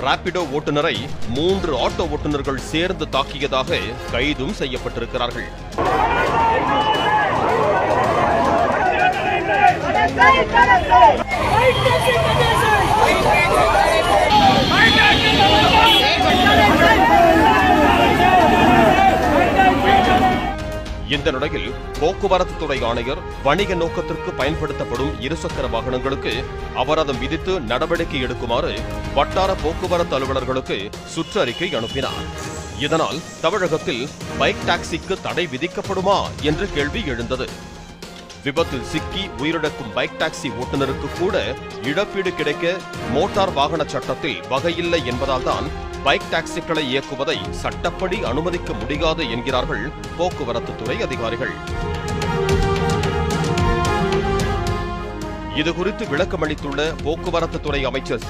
Rapido ஓட்டுநரை 3 auto ஓட்டுநர்கள் சேர்ந்து தாக்கியதாக கைதும் செய்யப்பட்டிருக்கிறார்கள். இந்த நிலையில் போக்குவரத்து துறை ஆணையர் வணிக நோக்கத்திற்கு பயன்படுத்தப்படும் இருசக்கர வாகனங்களுக்கு அபராதம் விதித்து நடவடிக்கை எடுக்குமாறு வட்டார போக்குவரத்து அலுவலர்களுக்கு சுற்றறிக்கை அனுப்பினார். இதனால் தமிழகத்தில் பைக் டாக்ஸிக்கு தடை விதிக்கப்படுமா என்ற கேள்வி எழுந்தது. விபத்தில் சிக்கி உயிரிழக்கும் பைக் டாக்ஸி ஓட்டுநருக்கு கூட இழப்பீடு கிடைக்க மோட்டார் வாகன சட்டத்தில் வகையில்லை என்பதால் தான் பைக் டாக்ஸிகளை இயக்குவதை சட்டப்படி அனுமதிக்க முடியாது என்கிறார்கள் போக்குவரத்து துறை அதிகாரிகள். இதுகுறித்து விளக்கமளித்துள்ள போக்குவரத்து துறை அமைச்சர்